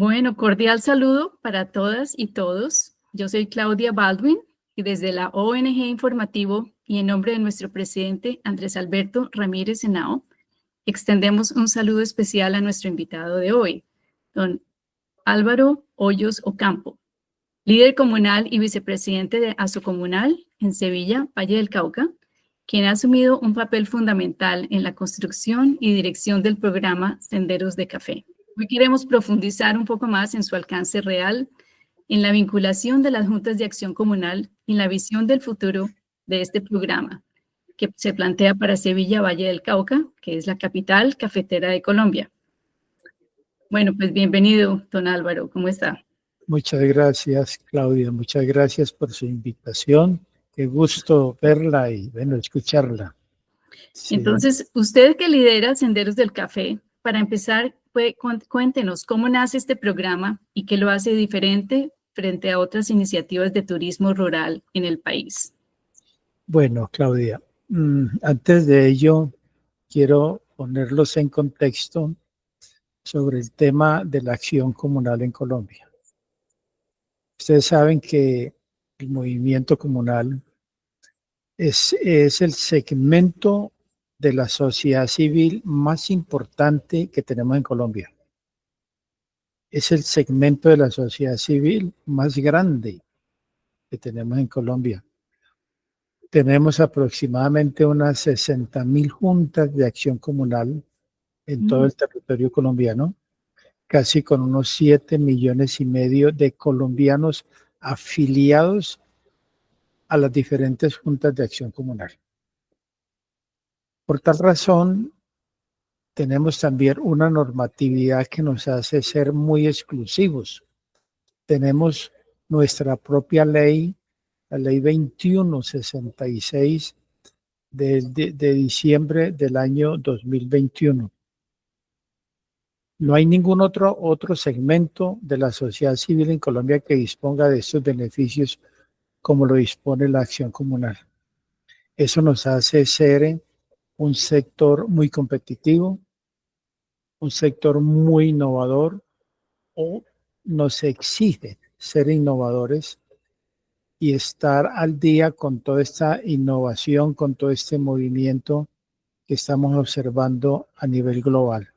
Bueno, cordial saludo para todas y todos. Yo soy Claudia Baldwin y desde la ONG Informativo y en nombre de nuestro presidente Andrés Alberto Ramírez Henao, extendemos un saludo especial a nuestro invitado de hoy, don Álvaro Hoyos Ocampo, líder comunal y vicepresidente de Asocomunal en Sevilla, Valle del Cauca, quien ha asumido un papel fundamental en la construcción y dirección del programa Senderos de Café. Hoy queremos profundizar un poco más en su alcance real, en la vinculación de las juntas de acción comunal y en la visión del futuro de este programa, que se plantea para Sevilla, Valle del Cauca, que es la capital cafetera de Colombia. Bueno, pues bienvenido, don Álvaro, ¿cómo está? Muchas gracias, Claudia. Muchas gracias por su invitación. Qué gusto verla y, bueno, escucharla. Sí. Entonces, usted que lidera Senderos del Café, para empezar, cuéntenos cómo nace este programa y qué lo hace diferente frente a otras iniciativas de turismo rural en el país. Bueno, Claudia, antes de ello, quiero ponerlos en contexto sobre el tema de la acción comunal en Colombia. Ustedes saben que el movimiento comunal es el segmento de la sociedad civil más importante que tenemos en Colombia. Es el segmento de la sociedad civil más grande que tenemos en Colombia. Tenemos aproximadamente unas 60.000 juntas de acción comunal en todo el territorio colombiano, casi con unos 7,5 millones de colombianos afiliados a las diferentes juntas de acción comunal. Por tal razón, tenemos también una normatividad que nos hace ser muy exclusivos. Tenemos nuestra propia ley, la ley 2166 de diciembre del año 2021. No hay ningún otro segmento de la sociedad civil en Colombia que disponga de estos beneficios como lo dispone la acción comunal. Eso nos hace ser un sector muy competitivo, un sector muy innovador, o nos exige ser innovadores y estar al día con toda esta innovación, con todo este movimiento que estamos observando a nivel global.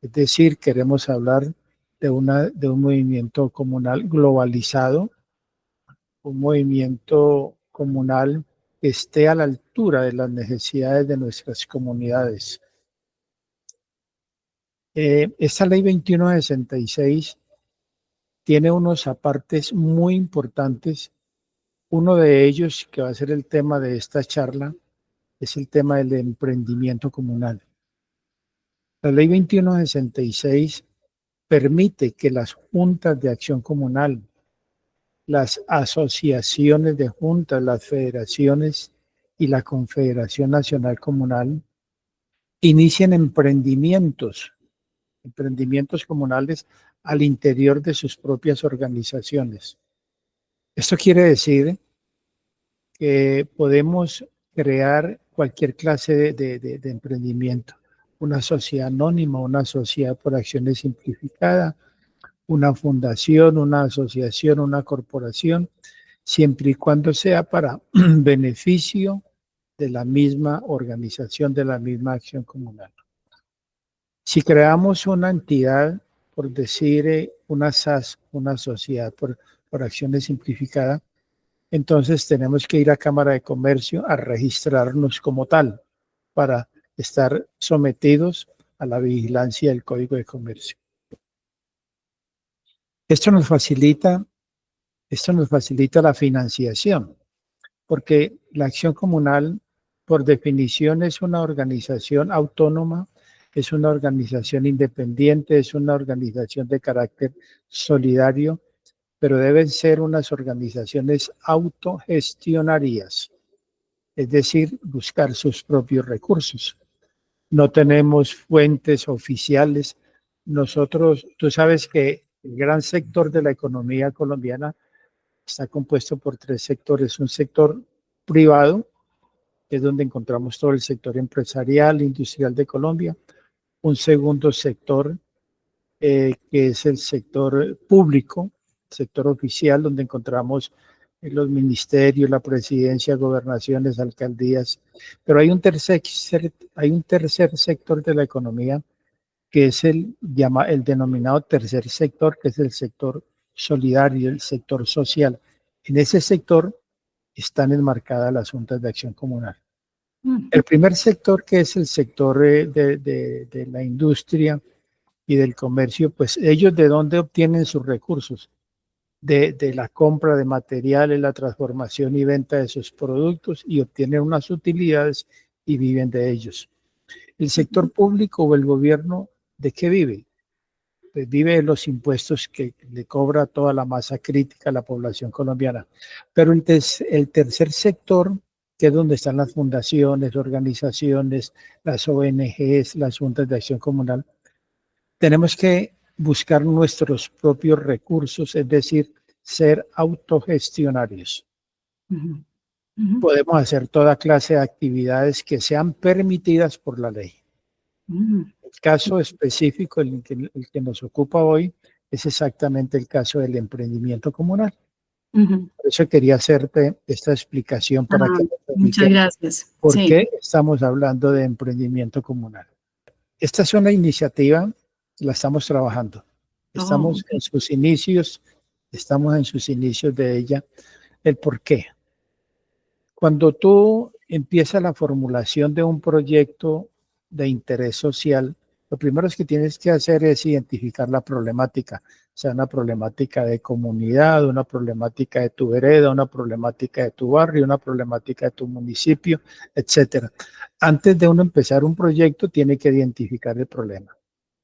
Es decir, queremos hablar de un movimiento comunal globalizado, un movimiento comunal que esté a la altura de las necesidades de nuestras comunidades. Esta ley 2166 tiene unos apartes muy importantes. Uno de ellos, que va a ser el tema de esta charla, es el tema del emprendimiento comunal. La ley 2166 permite que las juntas de acción comunal, las asociaciones de juntas, las federaciones y la Confederación Nacional Comunal inicien emprendimientos comunales al interior de sus propias organizaciones. Esto quiere decir que podemos crear cualquier clase de emprendimiento, una sociedad anónima, una sociedad por acciones simplificada, una fundación, una asociación, una corporación, siempre y cuando sea para beneficio de la misma organización, de la misma acción comunal. Si creamos una entidad, por decir una SAS, una sociedad por acciones simplificadas, entonces tenemos que ir a Cámara de Comercio a registrarnos como tal para estar sometidos a la vigilancia del Código de Comercio. Esto nos facilita la financiación, porque la acción comunal, por definición, es una organización autónoma, es una organización independiente, es una organización de carácter solidario, pero deben ser unas organizaciones autogestionarias, es decir, buscar sus propios recursos. No tenemos fuentes oficiales. Nosotros, tú sabes que el gran sector de la economía colombiana está compuesto por 3 sectores. Un sector privado, que es donde encontramos todo el sector empresarial, industrial de Colombia. Un segundo sector, que es el sector público, sector oficial, donde encontramos los ministerios, la presidencia, gobernaciones, alcaldías, pero hay un tercer sector de la economía que es el denominado tercer sector, que es el sector solidario, el sector social. En ese sector están enmarcadas las juntas de acción comunal. El primer sector, que es el sector de la industria y del comercio, pues ellos ¿de dónde obtienen sus recursos? De la compra de materiales, la transformación y venta de sus productos, y obtienen unas utilidades y viven de ellos. El sector público o el gobierno, ¿de qué vive? Pues vive de los impuestos que le cobra toda la masa crítica a la población colombiana. Pero el tercer sector, que es donde están las fundaciones, organizaciones, las ONGs, las juntas de acción comunal, tenemos que buscar nuestros propios recursos, es decir, ser autogestionarios. Podemos hacer toda clase de actividades que sean permitidas por la ley. El caso específico, el que nos ocupa hoy, es exactamente el caso del emprendimiento comunal. Por eso quería hacerte esta explicación para que muchas gracias. ¿Por qué estamos hablando de emprendimiento comunal? Esta es una iniciativa, la estamos trabajando. Estamos en sus inicios de ella. El por qué. Cuando tú empiezas la formulación de un proyecto de interés social, lo primero que tienes que hacer es identificar la problemática, sea una problemática de comunidad, una problemática de tu vereda, una problemática de tu barrio, una problemática de tu municipio, etcétera. Antes de uno empezar un proyecto, tiene que identificar el problema.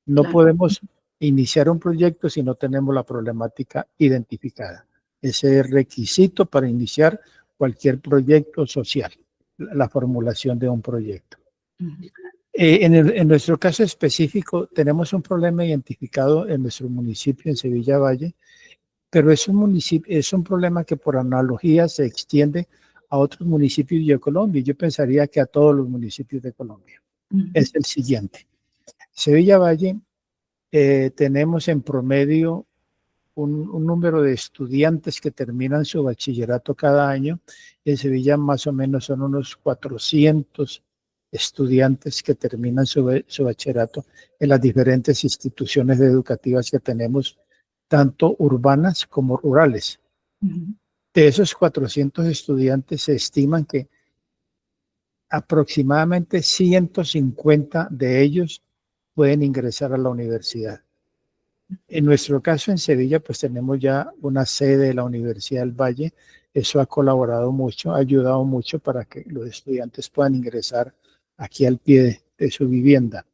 No podemos iniciar un proyecto si no tenemos la problemática identificada. Ese es requisito para iniciar cualquier proyecto social, la formulación de un proyecto. En nuestro caso específico, tenemos un problema identificado en nuestro municipio, en Sevilla Valle, pero es un problema que por analogía se extiende a otros municipios de Colombia. Yo pensaría que a todos los municipios de Colombia. Es el siguiente. Sevilla Valle, tenemos en promedio un número de estudiantes que terminan su bachillerato cada año. En Sevilla más o menos son unos 400 estudiantes que terminan su bachillerato en las diferentes instituciones educativas que tenemos, tanto urbanas como rurales. De esos 400 estudiantes se estiman que aproximadamente 150 de ellos pueden ingresar a la universidad. En nuestro caso, en Sevilla, pues tenemos ya una sede de la Universidad del Valle. Eso ha colaborado mucho, ha ayudado mucho para que los estudiantes puedan ingresar aquí al pie de su vivienda.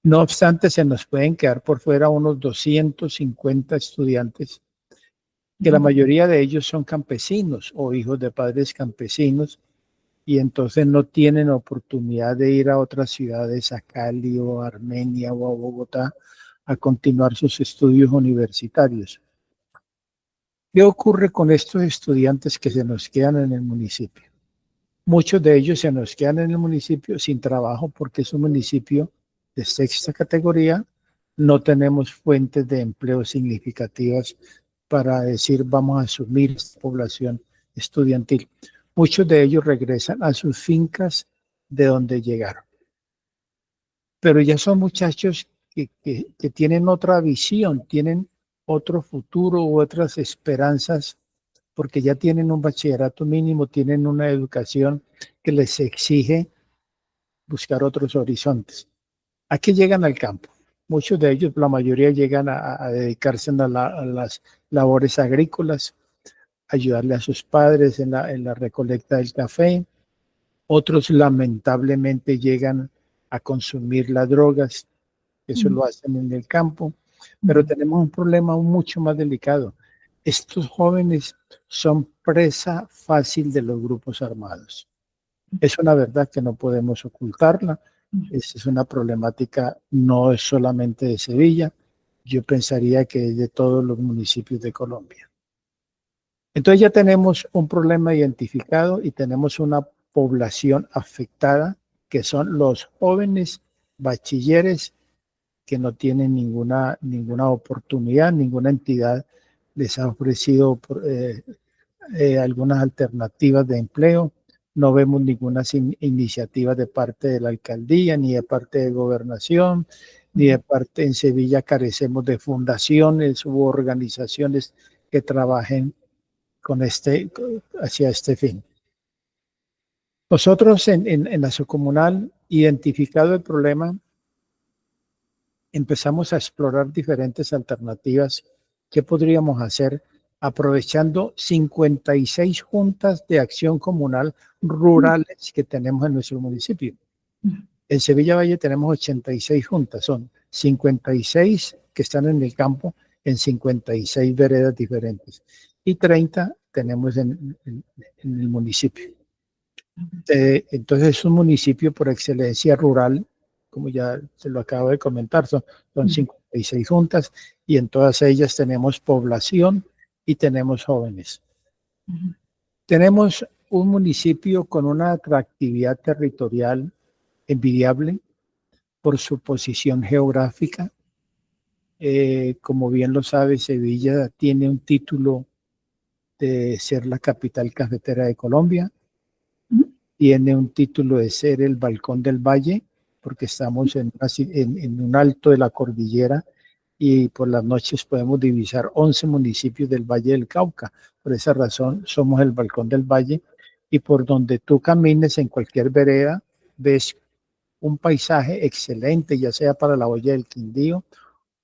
No obstante, se nos pueden quedar por fuera unos 250 estudiantes, que la mayoría de ellos son campesinos o hijos de padres campesinos, y entonces no tienen oportunidad de ir a otras ciudades, a Cali o a Armenia o a Bogotá, a continuar sus estudios universitarios. ¿Qué ocurre con estos estudiantes que se nos quedan en el municipio? Muchos de ellos se nos quedan en el municipio sin trabajo porque es un municipio de sexta categoría. No tenemos fuentes de empleo significativas para decir vamos a asumir esta población estudiantil. Muchos de ellos regresan a sus fincas de donde llegaron. Pero ya son muchachos que tienen otra visión, tienen otro futuro u otras esperanzas, porque ya tienen un bachillerato mínimo, tienen una educación que les exige buscar otros horizontes. ¿A qué llegan al campo? Muchos de ellos, la mayoría, llegan a dedicarse a las labores agrícolas, ayudarle a sus padres en la recolecta del café. Otros lamentablemente llegan a consumir las drogas. Eso lo hacen en el campo, pero tenemos un problema mucho más delicado. Estos jóvenes son presa fácil de los grupos armados. Es una verdad que no podemos ocultarla. Esta es una problemática, no es solamente de Sevilla, yo pensaría que es de todos los municipios de Colombia. Entonces ya tenemos un problema identificado y tenemos una población afectada, que son los jóvenes bachilleres que no tienen ninguna oportunidad, ninguna entidad les ha ofrecido algunas alternativas de empleo. No vemos ninguna iniciativa de parte de la alcaldía, ni de parte de gobernación, ni de parte en Sevilla carecemos de fundaciones u organizaciones que trabajen hacia este fin. Nosotros en la subcomunal, identificado el problema, empezamos a explorar diferentes alternativas que podríamos hacer aprovechando 56 juntas de acción comunal rurales que tenemos en nuestro municipio. En Sevilla Valle tenemos 86 juntas, son 56 que están en el campo en 56 veredas diferentes y 30 tenemos en el municipio. Entonces es un municipio por excelencia rural, como ya se lo acabo de comentar, son 56 juntas y en todas ellas tenemos población y tenemos jóvenes. Tenemos un municipio con una atractividad territorial envidiable por su posición geográfica. Como bien lo sabe, Sevilla tiene un título de ser la capital cafetera de Colombia. Tiene un título de ser el Balcón del Valle, porque estamos en un alto de la cordillera y por las noches podemos divisar 11 municipios del Valle del Cauca. Por esa razón somos el Balcón del Valle y por donde tú camines en cualquier vereda ves un paisaje excelente, ya sea para la Olla del Quindío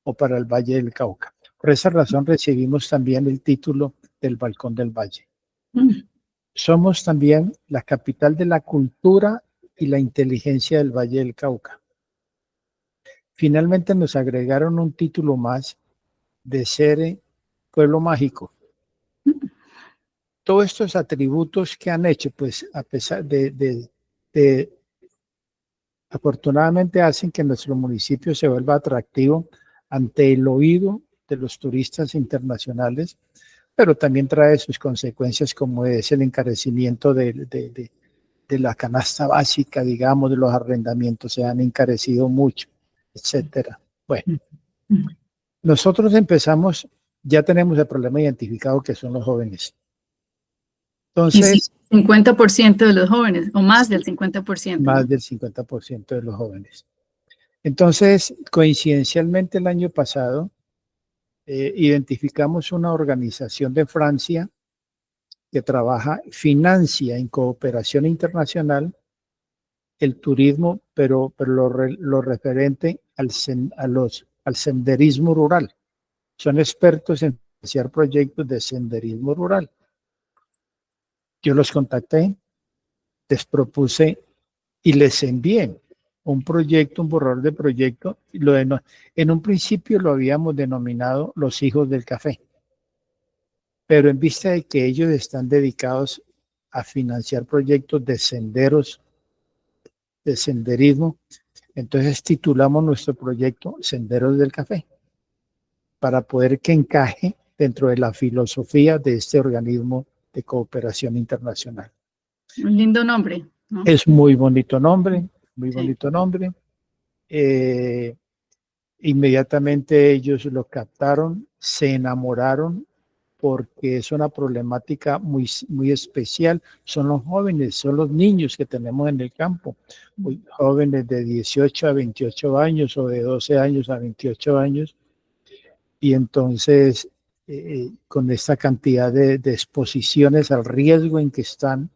o para el Valle del Cauca. Por esa razón recibimos también el título del Balcón del Valle. Somos también la capital de la cultura y la inteligencia del Valle del Cauca. Finalmente nos agregaron un título más de ser pueblo mágico. Todos estos atributos que han hecho, pues a pesar afortunadamente hacen que nuestro municipio se vuelva atractivo ante el oído de los turistas internacionales, pero también trae sus consecuencias como es el encarecimiento de la canasta básica, digamos, de los arrendamientos se han encarecido mucho, etcétera. Bueno, nosotros empezamos, ya tenemos el problema identificado que son los jóvenes. Entonces, 50% de los jóvenes, o más del 50%. Más del 50% de los jóvenes. Entonces, coincidencialmente el año pasado, identificamos una organización de Francia que financia en cooperación internacional el turismo, pero lo referente al senderismo rural. Son expertos en financiar proyectos de senderismo rural. Yo los contacté, les propuse y les envié un borrador de proyecto. En un principio lo habíamos denominado los hijos del café, pero en vista de que ellos están dedicados a financiar proyectos de senderos, de senderismo, entonces titulamos nuestro proyecto Senderos del Café, para poder que encaje dentro de la filosofía de este organismo de cooperación internacional. Un lindo nombre, ¿no? Es muy bonito nombre, muy bonito nombre. Inmediatamente ellos lo captaron, se enamoraron, porque es una problemática muy, muy especial. Son los jóvenes, son los niños que tenemos en el campo, muy jóvenes de 18 a 28 años o de 12 años a 28 años. Y entonces, con esta cantidad de exposiciones al riesgo en que están,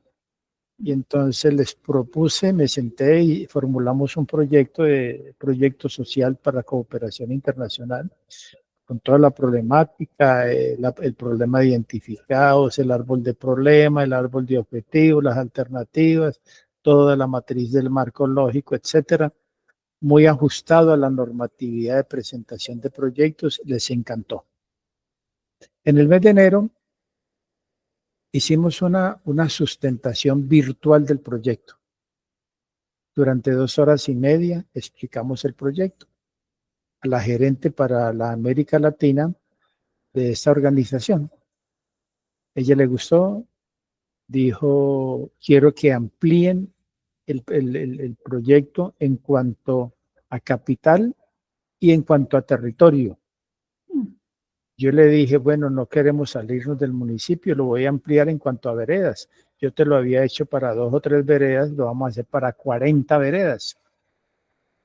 y entonces les propuse, me senté y formulamos un proyecto social para cooperación internacional, con toda la problemática, el problema de identificados, el árbol de problema, el árbol de objetivos, las alternativas, toda la matriz del marco lógico, etcétera, muy ajustado a la normatividad de presentación de proyectos. Les encantó. En el mes de enero hicimos una sustentación virtual del proyecto. Durante 2 horas y media explicamos el proyecto a la gerente para la América Latina de esta organización. Ella le gustó, dijo, quiero que amplíen el proyecto en cuanto a capital Y en cuanto a territorio, Mm. yo le dije, bueno, no queremos salirnos del municipio, lo voy a ampliar en cuanto a veredas. Yo te lo había hecho para 2 o 3 veredas, lo vamos a hacer para 40 veredas,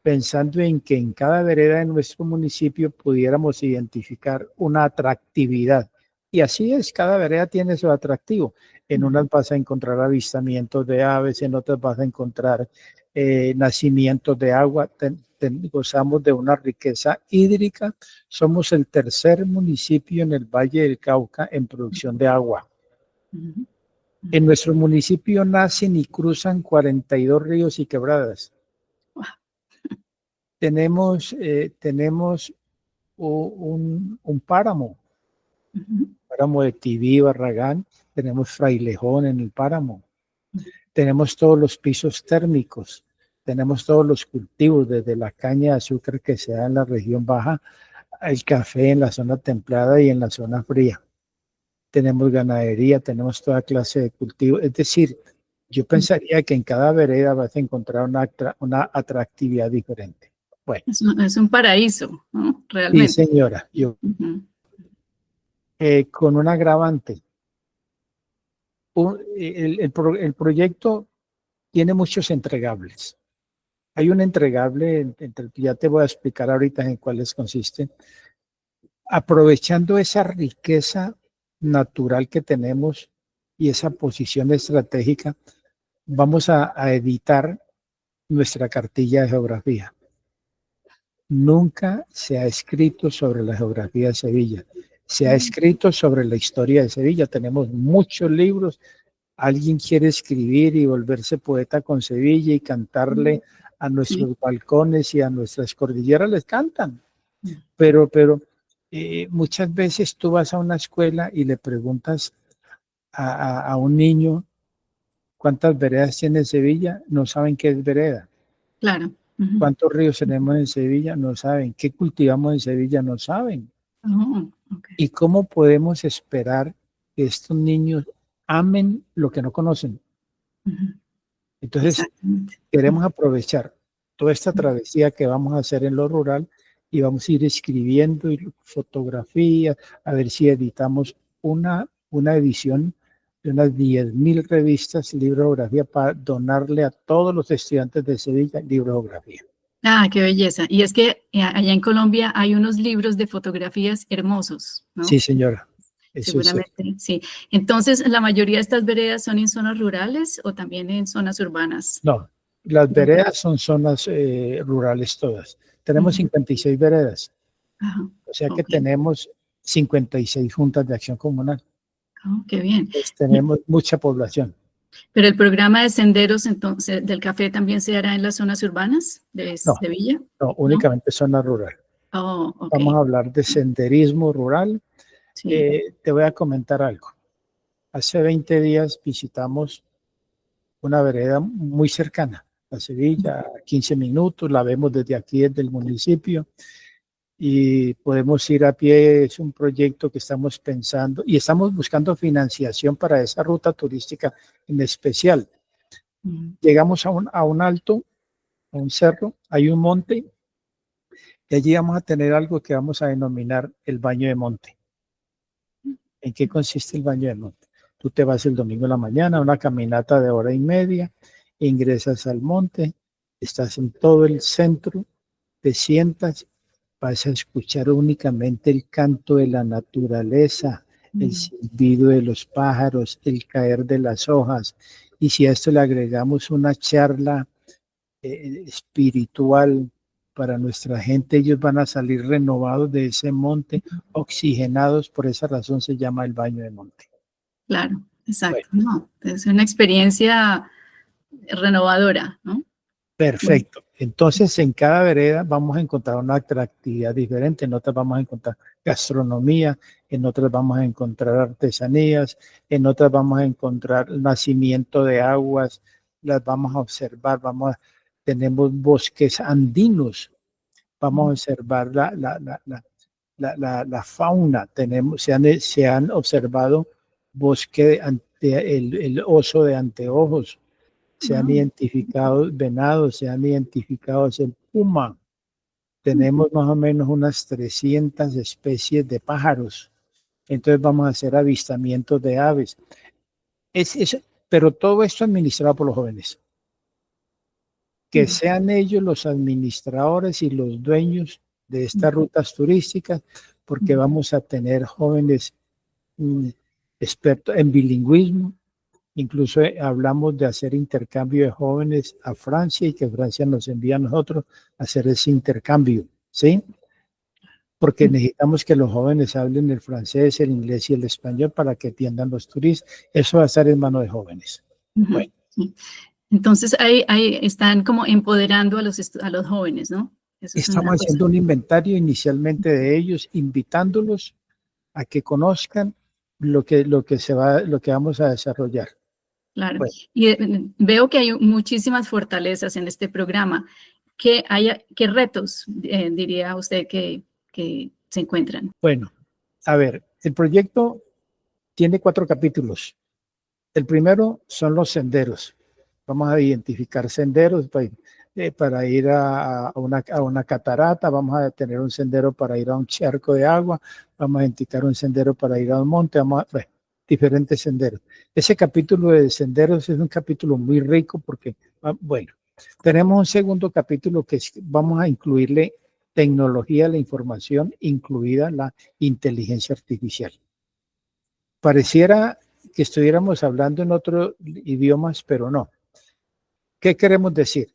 pensando en que en cada vereda de nuestro municipio pudiéramos identificar una atractividad. Y así es, cada vereda tiene su atractivo. En unas vas a encontrar avistamientos de aves, en otras vas a encontrar nacimientos de agua. Gozamos de una riqueza hídrica. Somos el tercer municipio en el Valle del Cauca en producción de agua. Ujú. En nuestro municipio nacen y cruzan 42 ríos y quebradas. Wow. Tenemos un páramo, Ujú. páramo de Tibí, Barragán, tenemos Frailejón en el páramo, tenemos todos los pisos térmicos, tenemos todos los cultivos, desde la caña de azúcar que se da en la región baja, el café en la zona templada y en la zona fría. Tenemos ganadería, tenemos toda clase de cultivos. Es decir, yo pensaría que en cada vereda vas a encontrar una atractividad diferente. Bueno, Es un paraíso, ¿no? sí, Realmente. señora, Ujú. con un agravante. El proyecto tiene muchos entregables. Hay un entregable, entre el que ya te voy a explicar ahorita en cuáles consisten, aprovechando esa riqueza natural que tenemos y esa posición estratégica, vamos a editar nuestra cartilla de geografía. Nunca se ha escrito sobre la geografía de Sevilla. Se ha escrito sobre la historia de Sevilla. Tenemos muchos libros. Alguien quiere escribir y volverse poeta con Sevilla y cantarle a Sí. nuestros balcones y a nuestras cordilleras, les cantan. Pero muchas veces tú vas a una escuela y le preguntas a un niño cuántas veredas tiene Sevilla, no saben qué es vereda. Claro. Ujú. ¿Cuántos ríos tenemos en Sevilla? No saben. ¿Qué cultivamos en Sevilla? No saben. Oh, ok. ¿Y cómo podemos esperar que estos niños amen lo que no conocen? Ujú. Entonces, Exactamente. queremos aprovechar toda esta travesía que vamos a hacer en lo rural y vamos a ir escribiendo fotografías, a ver si editamos una edición de unas 10.000 revistas, libro-geografía, para donarle a todos los estudiantes de Sevilla libro-geografía. Ah, qué belleza. Y es que allá en Colombia hay unos libros de fotografías hermosos, Sí, ¿no? señora, eso es cierto. Seguramente, sí. Entonces, ¿la mayoría de estas veredas son en zonas rurales o también en zonas urbanas? No, las Mm. veredas son zonas rurales todas. Tenemos Ujú. 56 veredas, Ajá. o sea que Ok. tenemos 56 juntas de acción comunal. Oh, qué bien. Pues tenemos mucha población. Pero el programa de senderos entonces del café también se hará en las zonas urbanas de No, Sevilla, no, ¿no? únicamente zona rural. Oh, ok. Vamos a hablar de senderismo rural. Sí. Te voy a comentar algo. Hace 20 días visitamos una vereda muy cercana a Sevilla, 15 minutos, la vemos desde aquí, desde el municipio, y podemos ir a pie. Es un proyecto que estamos pensando y estamos buscando financiación para esa ruta turística en especial. Ujú. Llegamos a un alto, a un cerro, hay un monte, y allí vamos a tener algo que vamos a denominar el baño de monte. ¿En qué consiste el baño de monte? Tú te vas el domingo en la mañana, una caminata de 1 hora y media, ingresas al monte, estás en todo el centro, te sientas, vas a escuchar únicamente el canto de la naturaleza, el Mm. silbido de los pájaros, el caer de las hojas. Y si a esto le agregamos una charla espiritual para nuestra gente, ellos van a salir renovados de ese monte, oxigenados. Por esa razón se llama el baño de monte. Claro, Bueno, exacto. No, es una experiencia renovadora, ¿no? Bueno. perfecto. Entonces, en cada vereda vamos a encontrar una atractividad diferente. En otras vamos a encontrar gastronomía, en otras vamos a encontrar artesanías, en otras vamos a encontrar el nacimiento de aguas, las vamos a observar, tenemos bosques andinos, vamos a observar la fauna. Se han observado bosque el oso de anteojos, se han Ah, identificado venados, se han identificado el puma. tenemos más o menos unas 300 especies de pájaros. Entonces vamos a hacer avistamientos de aves. Pero todo esto administrado por los jóvenes. Que sean ellos los administradores y los dueños de estas rutas turísticas, porque vamos a tener jóvenes expertos en bilingüismo. Incluso hablamos de hacer intercambio de jóvenes a Francia y que Francia nos envía a nosotros a hacer ese intercambio, ¿sí? Porque necesitamos que los jóvenes hablen el francés, el inglés y el español para que atiendan los turistas. Eso va a estar en manos de jóvenes. Bueno. Entonces, ahí están como empoderando a los jóvenes, ¿no? Estamos haciendo un inventario inicialmente de ellos, invitándolos a que conozcan lo que vamos a desarrollar. Claro. Bueno. Y veo que hay muchísimas fortalezas en este programa. ¿Qué retos diría usted que se encuentran? Bueno, a ver, el proyecto tiene 4 capítulos. El primero son los senderos. Vamos a identificar senderos para ir a una catarata, vamos a tener un sendero para ir a un charco de agua, vamos a identificar un sendero para ir a un monte, diferentes senderos. Ese capítulo de senderos es un capítulo muy rico porque, bueno, tenemos un segundo capítulo que vamos a incluirle tecnología de la información, incluida la inteligencia artificial. Pareciera que estuviéramos hablando en otros idiomas, pero no. ¿Qué queremos decir?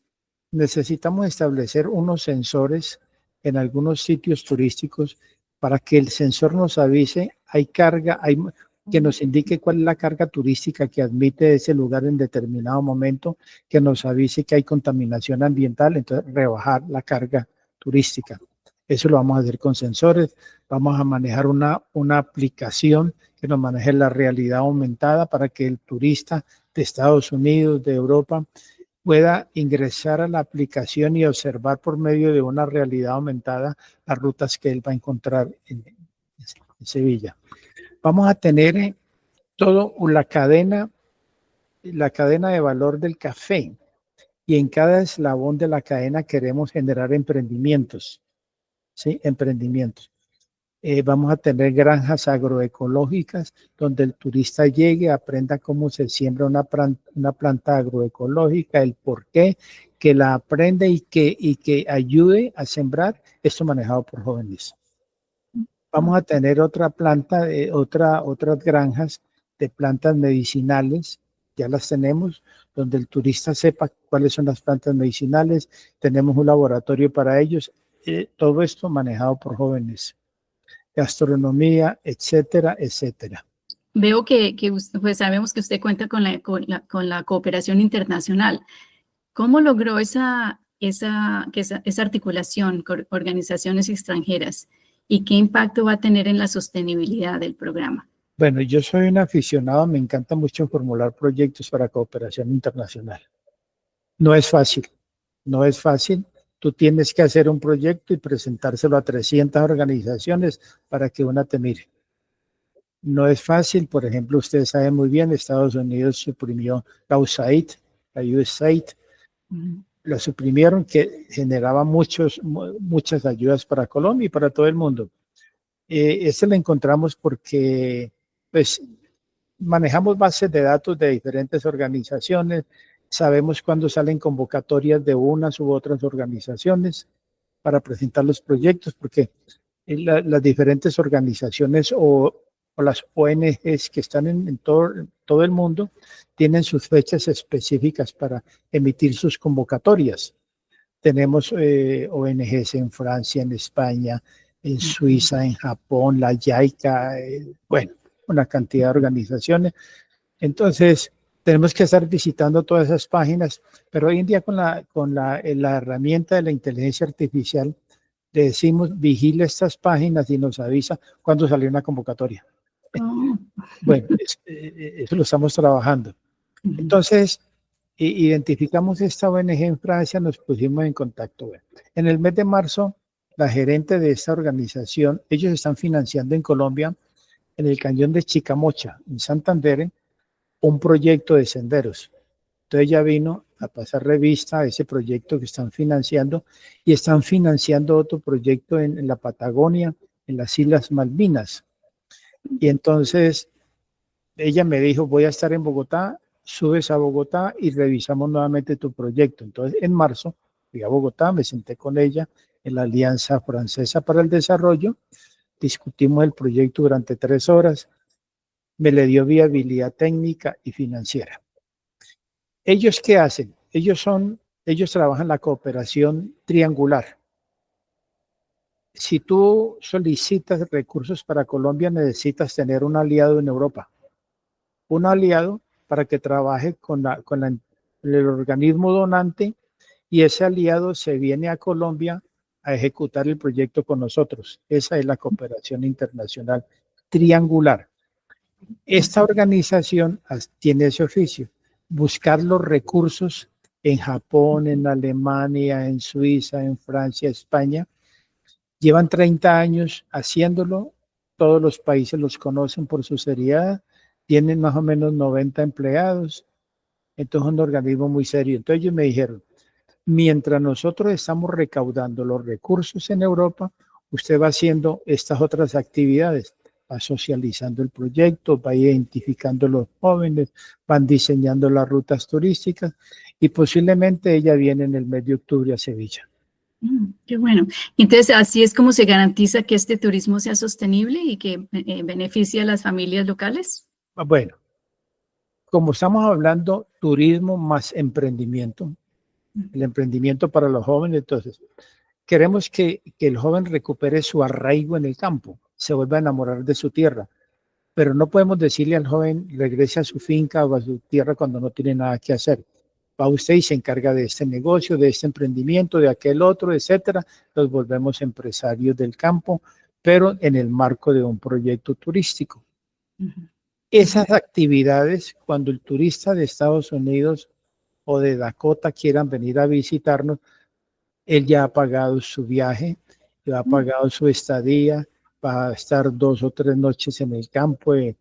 Necesitamos establecer unos sensores en algunos sitios turísticos para que el sensor nos avise, hay carga, que nos indique cuál es la carga turística que admite ese lugar en determinado momento, que nos avise que hay contaminación ambiental, entonces rebajar la carga turística. Eso lo vamos a hacer con sensores. Vamos a manejar una aplicación que nos maneje la realidad aumentada para que el turista de Estados Unidos, de Europa, pueda ingresar a la aplicación y observar por medio de una realidad aumentada las rutas que él va a encontrar en Sevilla. Vamos a tener toda la cadena de valor del café, y en cada eslabón de la cadena queremos generar emprendimientos, ¿sí? Emprendimientos. Vamos a tener granjas agroecológicas donde el turista llegue, aprenda cómo se siembra una planta agroecológica, el por qué, que la aprenda y que ayude a sembrar. Esto manejado por jóvenes. Vamos a tener otras granjas de plantas medicinales, ya las tenemos, donde el turista sepa cuáles son las plantas medicinales. Tenemos un laboratorio para ellos. Todo esto manejado por jóvenes. Gastronomía, etcétera, etcétera. Veo que pues sabemos que usted cuenta con la cooperación internacional. ¿Cómo logró esa articulación con organizaciones extranjeras y qué impacto va a tener en la sostenibilidad del programa? Bueno, yo soy un aficionado, me encanta mucho formular proyectos para cooperación internacional. No es fácil, no es fácil. Tú tienes que hacer un proyecto y presentárselo a 300 organizaciones para que una te mire. No es fácil. Por ejemplo, ustedes saben muy bien, Estados Unidos suprimió la USAID, la USAID. Lo suprimieron, que generaba muchas ayudas para Colombia y para todo el mundo. Este lo encontramos porque pues, manejamos bases de datos de diferentes organizaciones. Sabemos cuándo salen convocatorias de unas u otras organizaciones para presentar los proyectos, porque las diferentes organizaciones o las ONGs que están en todo el mundo tienen sus fechas específicas para emitir sus convocatorias. Tenemos ONGs en Francia, en España, en Suiza, en Japón, la JICA, bueno, una cantidad de organizaciones. Entonces, tenemos que estar visitando todas esas páginas, pero hoy en día con la herramienta de la inteligencia artificial, le decimos, vigile estas páginas y nos avisa cuando salió una convocatoria. Bueno, eso lo estamos trabajando. Entonces, identificamos esta ONG en Francia, nos pusimos en contacto. En el mes de marzo, la gerente de esta organización, ellos están financiando en Colombia, en el cañón de Chicamocha, en Santander, un proyecto de senderos. Entonces ella vino a pasar revista a ese proyecto que están financiando, y están financiando otro proyecto en la Patagonia, en las Islas Malvinas. Y entonces ella me dijo, voy a estar en Bogotá, subes a Bogotá y revisamos nuevamente tu proyecto. Entonces, en marzo fui a Bogotá, me senté con ella en la Alianza Francesa para el Desarrollo, discutimos el proyecto durante 3 horas, me le dio viabilidad técnica y financiera. ¿Ellos qué hacen? Ellos trabajan la cooperación triangular. Si tú solicitas recursos para Colombia, necesitas tener un aliado en Europa, un aliado para que trabaje con el organismo donante, y ese aliado se viene a Colombia a ejecutar el proyecto con nosotros. Esa es la cooperación internacional triangular. Esta organización tiene ese oficio, buscar los recursos en Japón, en Alemania, en Suiza, en Francia, España. Llevan 30 años haciéndolo, todos los países los conocen por su seriedad, tienen más o menos 90 empleados, entonces es un organismo muy serio. Entonces ellos me dijeron, mientras nosotros estamos recaudando los recursos en Europa, usted va haciendo estas otras actividades, va socializando el proyecto, va identificando los jóvenes, van diseñando las rutas turísticas, y posiblemente ella viene en el mes de octubre a Sevilla. Qué bueno. Entonces, así es como se garantiza que este turismo sea sostenible y que beneficie a las familias locales. Bueno, como estamos hablando turismo más emprendimiento, el emprendimiento para los jóvenes, entonces queremos que el joven recupere su arraigo en el campo, se vuelva a enamorar de su tierra, pero no podemos decirle al joven regrese a su finca o a su tierra cuando no tiene nada que hacer. Va usted y se encarga de este negocio, de este emprendimiento, de aquel otro, etcétera. Los volvemos empresarios del campo, pero en el marco de un proyecto turístico. Esas actividades, cuando el turista de Estados Unidos o de Dakota quieran venir a visitarnos, él ya ha pagado su viaje, ya ha pagado su estadía, va a estar 2 o 3 noches en el campo, en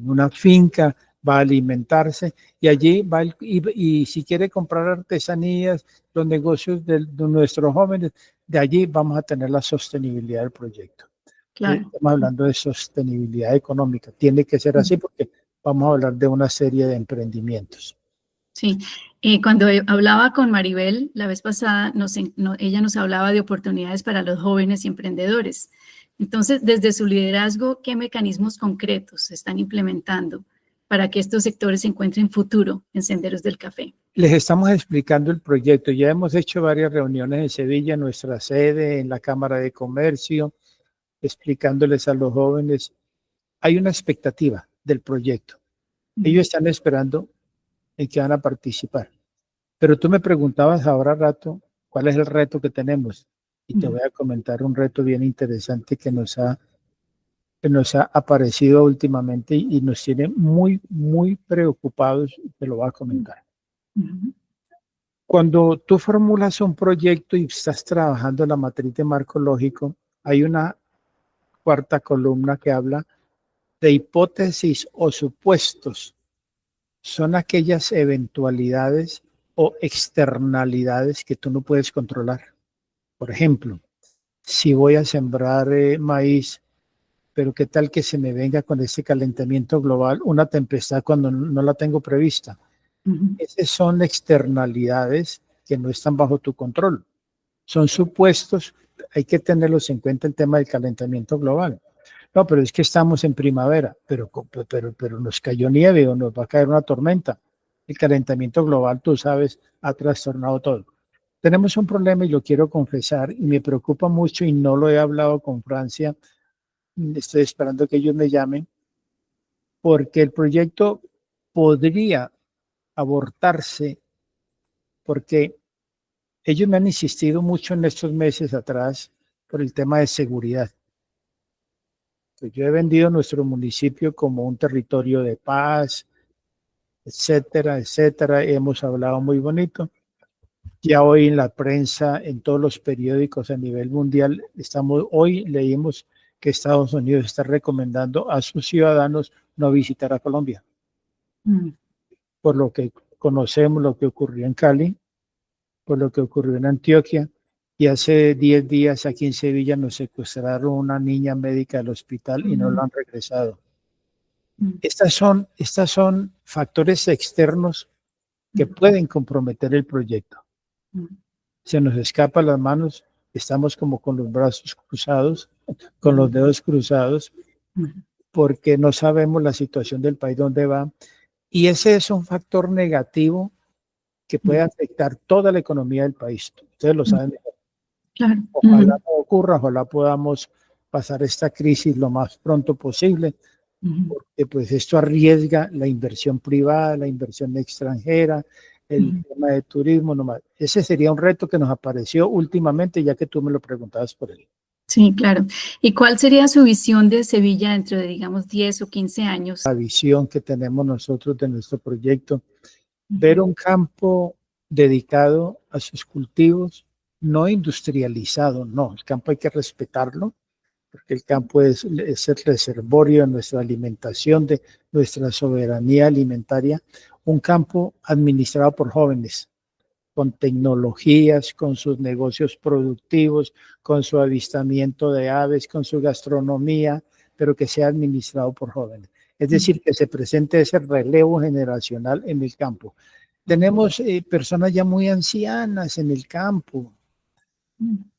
una finca, va a alimentarse, y allí va, y si quiere comprar artesanías, los negocios de nuestros jóvenes, de allí vamos a tener la sostenibilidad del proyecto. Claro. Estamos hablando de sostenibilidad económica, tiene que ser así porque vamos a hablar de una serie de emprendimientos. Sí, cuando hablaba con Maribel la vez pasada, ella nos hablaba de oportunidades para los jóvenes y emprendedores. Entonces, desde su liderazgo, ¿qué mecanismos concretos se están implementando para que estos sectores encuentren futuro en Senderos del Café? Les estamos explicando el proyecto. Ya hemos hecho varias reuniones en Sevilla, en nuestra sede, en la Cámara de Comercio, explicándoles a los jóvenes. Hay una expectativa del proyecto. Ellos están esperando en que van a participar. Pero tú me preguntabas ahora rato, ¿cuál es el reto que tenemos? Y te voy a comentar un reto bien interesante que nos ha aparecido últimamente y nos tiene muy, muy preocupados, y te lo voy a comentar. Cuando tú formulas un proyecto y estás trabajando en la matriz de marco lógico, hay una cuarta columna que habla de hipótesis o supuestos. Son aquellas eventualidades o externalidades que tú no puedes controlar. Por ejemplo, si voy a sembrar maíz, pero qué tal que se me venga con este calentamiento global una tempestad cuando no la tengo prevista. Esas son externalidades que no están bajo tu control. Son supuestos, hay que tenerlos en cuenta el tema del calentamiento global. No, pero es que estamos en primavera, pero nos cayó nieve o nos va a caer una tormenta. El calentamiento global, tú sabes, ha trastornado todo. Tenemos un problema y lo quiero confesar y me preocupa mucho y no lo he hablado con Francia. Estoy esperando que ellos me llamen porque el proyecto podría abortarse porque ellos me han insistido mucho en estos meses atrás por el tema de seguridad. Pues yo he vendido nuestro municipio como un territorio de paz, etcétera, etcétera. Hemos hablado muy bonito. Ya hoy en la prensa, en todos los periódicos a nivel mundial, hoy leímos que Estados Unidos está recomendando a sus ciudadanos no visitar a Colombia. Por lo que conocemos lo que ocurrió en Cali, por lo que ocurrió en Antioquia, y hace 10 días aquí en Sevilla nos secuestraron una niña médica del hospital y no la han regresado. Estas son factores externos que pueden comprometer el proyecto. Se nos escapa las manos, estamos como con los brazos cruzados, con los dedos cruzados, porque no sabemos la situación del país dónde va. Y ese es un factor negativo que puede afectar toda la economía del país. Ustedes lo saben mejor. Claro. Ojalá no ocurra, ojalá podamos pasar esta crisis lo más pronto posible, porque pues esto arriesga la inversión privada, la inversión extranjera, el tema de turismo, nomás. Ese sería un reto que nos apareció últimamente, ya que tú me lo preguntabas por él. Sí, claro. ¿Y cuál sería su visión de Sevilla dentro de, digamos, 10 o 15 años? La visión que tenemos nosotros de nuestro proyecto, ver un campo dedicado a sus cultivos, no industrializado, no, el campo hay que respetarlo, porque el campo es el reservorio de nuestra alimentación, de nuestra soberanía alimentaria, un campo administrado por jóvenes, con tecnologías, con sus negocios productivos, con su avistamiento de aves, con su gastronomía, pero que sea administrado por jóvenes. Es decir, que se presente ese relevo generacional en el campo. Tenemos personas ya muy ancianas en el campo,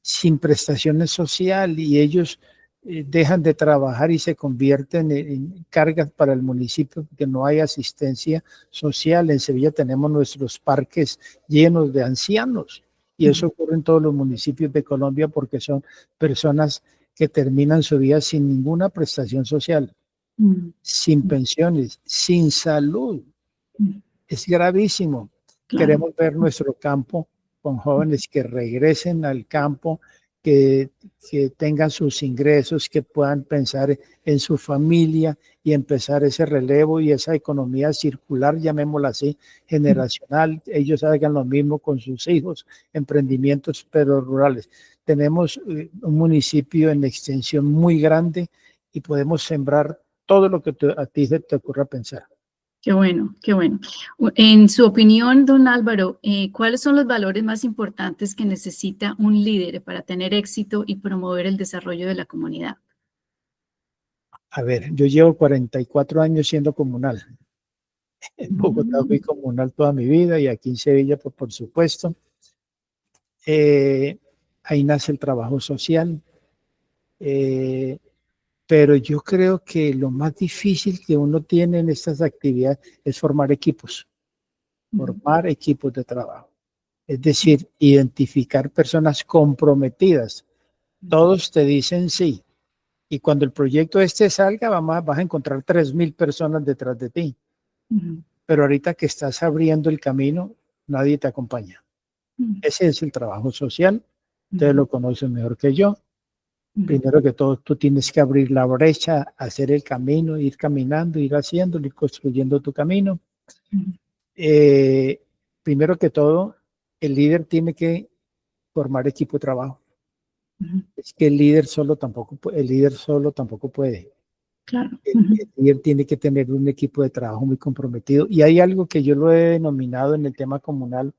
sin prestaciones sociales, y ellos dejan de trabajar y se convierten en cargas para el municipio porque no hay asistencia social. En Sevilla tenemos nuestros parques llenos de ancianos y eso ocurre en todos los municipios de Colombia porque son personas que terminan su vida sin ninguna prestación social, sin pensiones, sin salud. Es gravísimo. Claro. Queremos ver nuestro campo con jóvenes que regresen al campo, que tengan sus ingresos, que puedan pensar en su familia y empezar ese relevo y esa economía circular, llamémosla así, generacional. Ellos hagan lo mismo con sus hijos, emprendimientos pero rurales. Tenemos un municipio en extensión muy grande y podemos sembrar todo lo que a ti se te ocurra pensar. Qué bueno, qué bueno. En su opinión, don Álvaro, ¿cuáles son los valores más importantes que necesita un líder para tener éxito y promover el desarrollo de la comunidad? A ver, yo llevo 44 años siendo comunal. En Bogotá fui comunal toda mi vida y aquí en Sevilla, pues, por supuesto. Ahí nace el trabajo social. Pero yo creo que lo más difícil que uno tiene en estas actividades es formar equipos de trabajo. Es decir, identificar personas comprometidas. Todos te dicen sí. Y cuando el proyecto salga, vas a encontrar 3.000 personas detrás de ti. Pero ahorita que estás abriendo el camino, nadie te acompaña. Ese es el trabajo social. Ustedes lo conocen mejor que yo. Primero que todo, tú tienes que abrir la brecha, hacer el camino, ir caminando, ir haciéndolo, ir construyendo tu camino. Primero que todo, el líder tiene que formar equipo de trabajo. Es que el líder solo tampoco puede. Claro. El líder tiene que tener un equipo de trabajo muy comprometido. Y hay algo que yo lo he denominado en el tema comunal.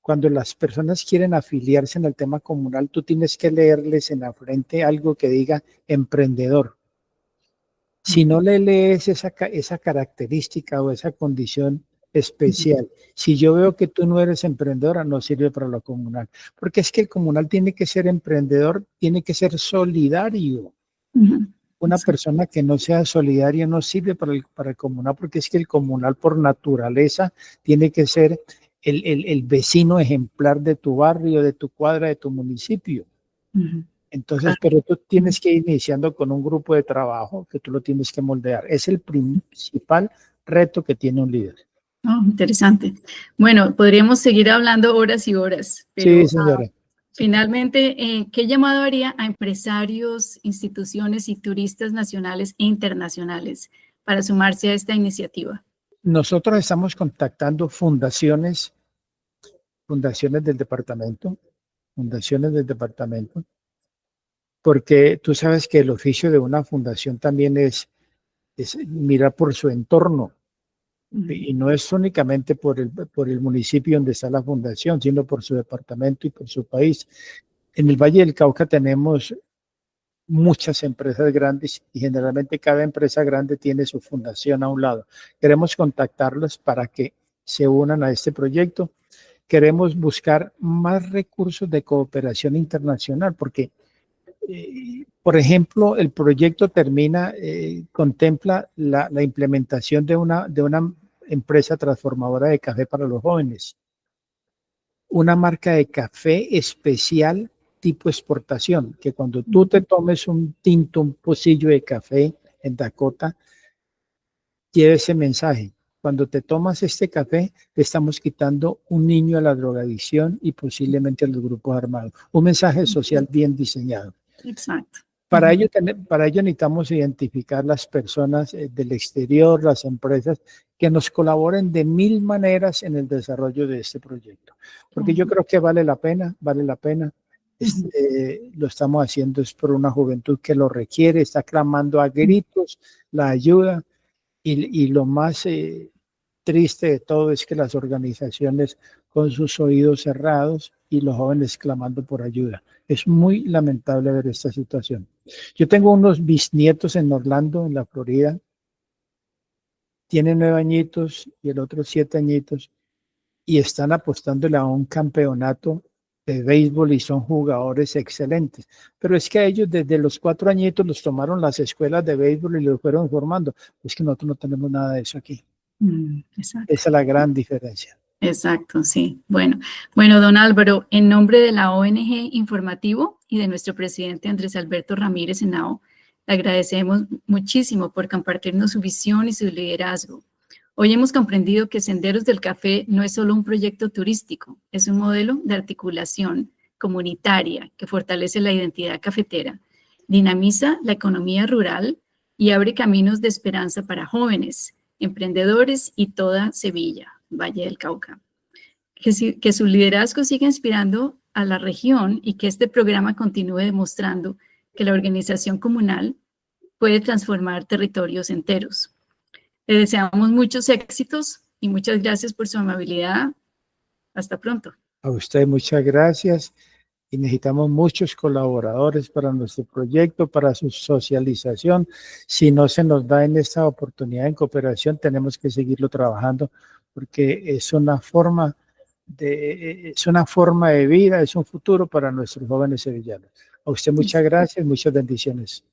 Cuando las personas quieren afiliarse en el tema comunal, tú tienes que leerles en la frente algo que diga emprendedor. Si no le lees esa característica o esa condición especial, si yo veo que tú no eres emprendedora, no sirve para lo comunal. Porque es que el comunal tiene que ser emprendedor, tiene que ser solidario. Una persona que no sea solidaria no sirve para el comunal, porque es que el comunal por naturaleza tiene que ser el vecino ejemplar de tu barrio, de tu cuadra, de tu municipio. Entonces, pero tú tienes que ir iniciando con un grupo de trabajo que tú lo tienes que moldear. Es el principal reto que tiene un líder. Oh, interesante. Bueno, podríamos seguir hablando horas y horas, pero sí, señora. Finalmente, ¿qué llamado haría a empresarios, instituciones y turistas nacionales e internacionales para sumarse a esta iniciativa? Nosotros estamos contactando fundaciones del departamento, porque tú sabes que el oficio de una fundación también es mirar por su entorno. Y no es únicamente por el municipio donde está la fundación, sino por su departamento y por su país. En el Valle del Cauca tenemos muchas empresas grandes y generalmente cada empresa grande tiene su fundación a un lado. Queremos contactarlos para que se unan a este proyecto. Queremos buscar más recursos de cooperación internacional porque, por ejemplo, el proyecto contempla la implementación de una empresa transformadora de café para los jóvenes, una marca de café especial tipo exportación, que cuando tú te tomes un tinto, un pocillo de café en Dakota, lleve ese mensaje. Cuando te tomas este café, le estamos quitando un niño a la drogadicción y posiblemente a los grupos armados. Un mensaje social bien diseñado. Exacto. Para ello necesitamos identificar las personas del exterior, las empresas que nos colaboren de 1000 maneras en el desarrollo de este proyecto. Porque yo creo que vale la pena. Lo estamos haciendo es por una juventud que lo requiere, está clamando a gritos la ayuda y lo más triste de todo es que las organizaciones con sus oídos cerrados y los jóvenes clamando por ayuda. Es muy lamentable ver esta situación. Yo tengo unos bisnietos en Orlando, en la Florida. Tienen 9 añitos y el otro 7 añitos y están apostándole a un campeonato de béisbol y son jugadores excelentes. Pero es que a ellos desde los 4 añitos los tomaron las escuelas de béisbol y los fueron formando. Es que nosotros no tenemos nada de eso aquí. Esa es la gran diferencia. Exacto, sí. Bueno, don Álvaro, en nombre de la ONG Informativo y de nuestro presidente Andrés Alberto Ramírez Henao, le agradecemos muchísimo por compartirnos su visión y su liderazgo. Hoy hemos comprendido que Senderos del Café no es solo un proyecto turístico, es un modelo de articulación comunitaria que fortalece la identidad cafetera, dinamiza la economía rural y abre caminos de esperanza para jóvenes, emprendedores y toda Sevilla, Valle del Cauca. Que su liderazgo siga inspirando a la región y que este programa continúe demostrando que la organización comunal puede transformar territorios enteros. Le deseamos muchos éxitos y muchas gracias por su amabilidad. Hasta pronto. A usted muchas gracias y necesitamos muchos colaboradores para nuestro proyecto, para su socialización. Si no se nos da en esta oportunidad en cooperación, tenemos que seguirlo trabajando porque es una forma de vida, es un futuro para nuestros jóvenes sevillanos. A usted muchas gracias, muchas bendiciones.